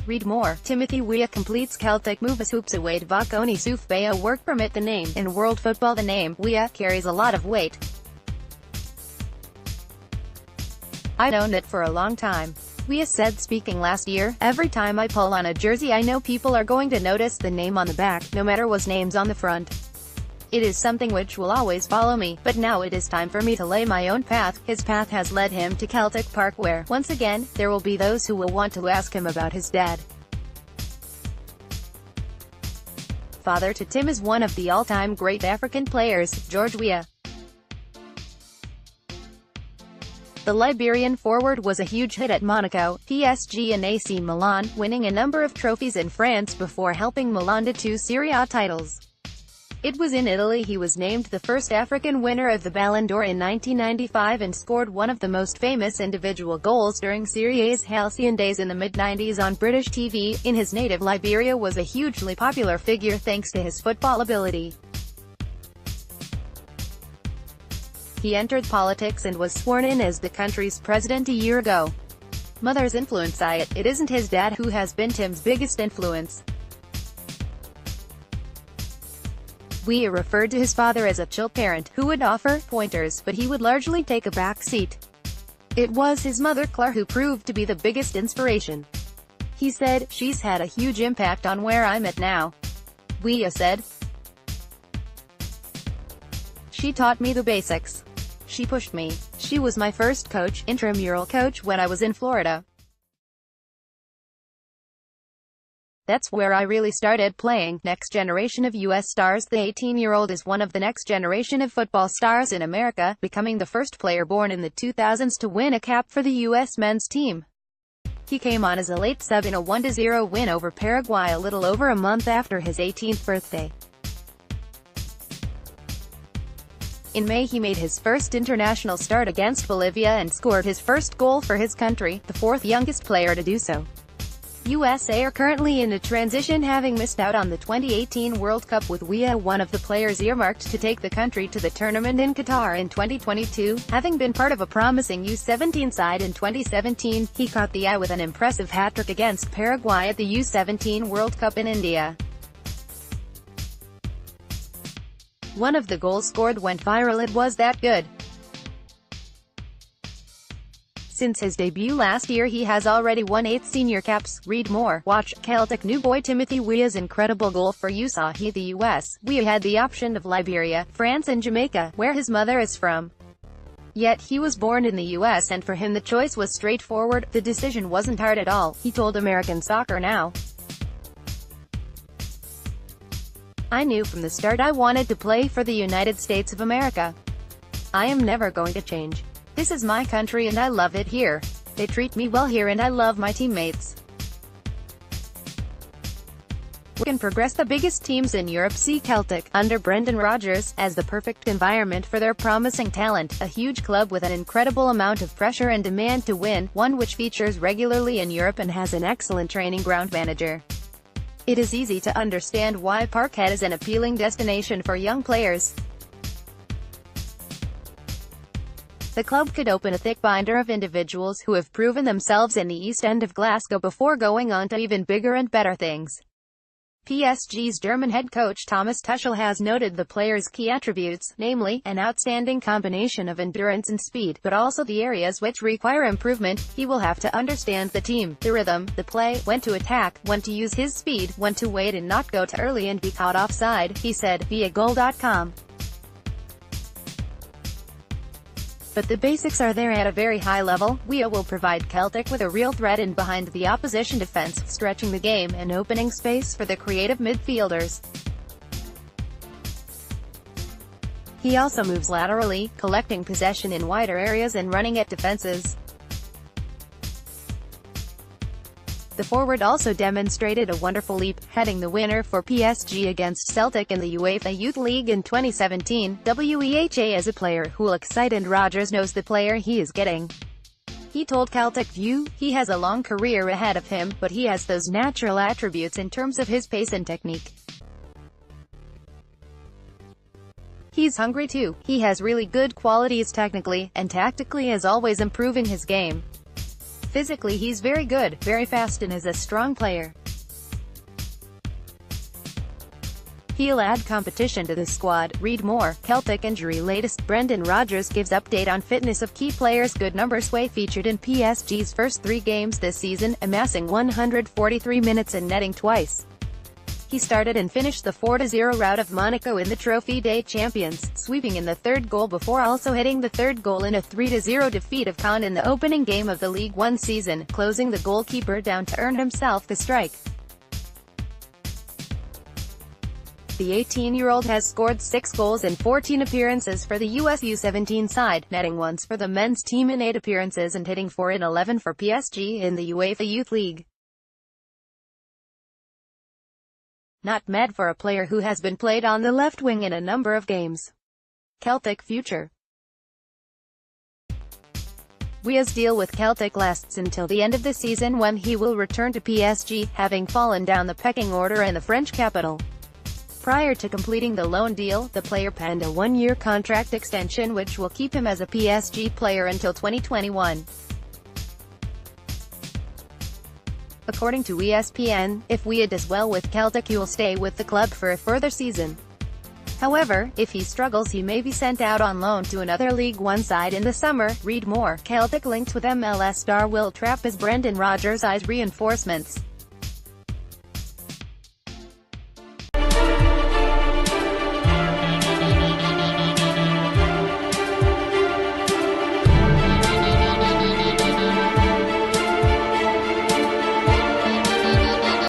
Read more. Timothy Weah completes Celtic move as hoops away to Vakoni Sufbaya work permit. The name. In world football, the name Weah carries a lot of weight. I'd owned it for a long time. Weah said, speaking last year, "Every time I pull on a jersey I know people are going to notice the name on the back, no matter what's name's on the front. It is something which will always follow me, but now it is time for me to lay my own path." His path has led him to Celtic Park, where, once again, there will be those who will want to ask him about his dad. Father to Tim is one of the all-time great African players, George Weah. The Liberian forward was a huge hit at Monaco, PSG and AC Milan, winning a number of trophies in France before helping Milan to 2 Serie A titles. It was in Italy he was named the first African winner of the Ballon d'Or in 1995 and scored one of the most famous individual goals during Serie A's halcyon days in the mid-90s on British TV. In his native Liberia was a hugely popular figure thanks to his football ability. He entered politics and was sworn in as the country's president a year ago. Mother's influence. It isn't his dad who has been Tim's biggest influence. Weah referred to his father as a chill parent, who would offer pointers, but he would largely take a back seat. It was his mother Claire who proved to be the biggest inspiration. He said, "She's had a huge impact on where I'm at now." Weah said, "She taught me the basics. She pushed me. She was my first coach, intramural coach, when I was in Florida. That's where I really started playing." Next generation of U.S. stars. The 18-year-old is one of the next generation of football stars in America, becoming the first player born in the 2000s to win a cap for the U.S. men's team. He came on as a late sub in a 1-0 win over Paraguay a little over a month after his 18th birthday. In May he made his first international start against Bolivia and scored his first goal for his country, the 4th youngest player to do so. USA are currently in a transition, having missed out on the 2018 World Cup, with Weah one of the players earmarked to take the country to the tournament in Qatar in 2022. Having been part of a promising U17 side in 2017, he caught the eye with an impressive hat-trick against Paraguay at the U17 World Cup in India. One of the goals scored went viral. It was that good. Since his debut last year he has already won 8 senior caps. Read more. Watch. Celtic new boy Timothy Weah's incredible goal for USA. The US. Weah had the option of Liberia, France and Jamaica, where his mother is from. Yet he was born in the US and for him the choice was straightforward. The decision wasn't hard at all, he told American Soccer Now. "I knew from the start I wanted to play for the United States of America. I am never going to change. This is my country and I love it here. They treat me well here and I love my teammates. We can progress the biggest teams in Europe. See Celtic, under Brendan Rodgers, as the perfect environment for their promising talent, a huge club with an incredible amount of pressure and demand to win, one which features regularly in Europe and has an excellent training ground manager. It is easy to understand why Parkhead is an appealing destination for young players. The club could open a thick binder of individuals who have proven themselves in the East End of Glasgow before going on to even bigger and better things." PSG's German head coach Thomas Tuchel has noted the player's key attributes, namely, an outstanding combination of endurance and speed, but also the areas which require improvement. He will have to understand the team, the rhythm, the play, when to attack, when to use his speed, when to wait and not go too early and be caught offside, he said, via Goal.com. But the basics are there at a very high level. Weah will provide Celtic with a real threat in behind the opposition defense, stretching the game and opening space for the creative midfielders. He also moves laterally, collecting possession in wider areas and running at defenses. The forward also demonstrated a wonderful leap, heading the winner for PSG against Celtic in the UEFA Youth League in 2017. Weah as a player who'll excite, and Rodgers knows the player he is getting. He told Celtic View, "He has a long career ahead of him, but he has those natural attributes in terms of his pace and technique. He's hungry too. He has really good qualities technically, and tactically is always improving his game." Physically he's very good, very fast and is a strong player. He'll add competition to the squad. Read more. Celtic injury latest. Brendan Rodgers gives update on fitness of key players. Good numbers. Weah featured in PSG's first 3 games this season, amassing 143 minutes and netting twice. He started and finished the 4-0 rout of Monaco in the Trophy Day champions, sweeping in the 3rd goal before also hitting the 3rd goal in a 3-0 defeat of Caen in the opening game of the League One season, closing the goalkeeper down to earn himself the strike. The 18-year-old has scored 6 goals in 14 appearances for the US U17 side, netting once for the men's team in 8 appearances and hitting 4 in 11 for PSG in the UEFA Youth League. Not mad for a player who has been played on the left wing in a number of games. Celtic future. Weah's deal with Celtic lasts until the end of the season when he will return to PSG, having fallen down the pecking order in the French capital. Prior to completing the loan deal, the player penned a 1-year contract extension which will keep him as a PSG player until 2021. According to ESPN, if Weah does well with Celtic he will stay with the club for a further season. However, if he struggles he may be sent out on loan to another League One side in the summer. Read more. Celtic linked with MLS star Will Trapp as Brendan Rodgers eyes reinforcements.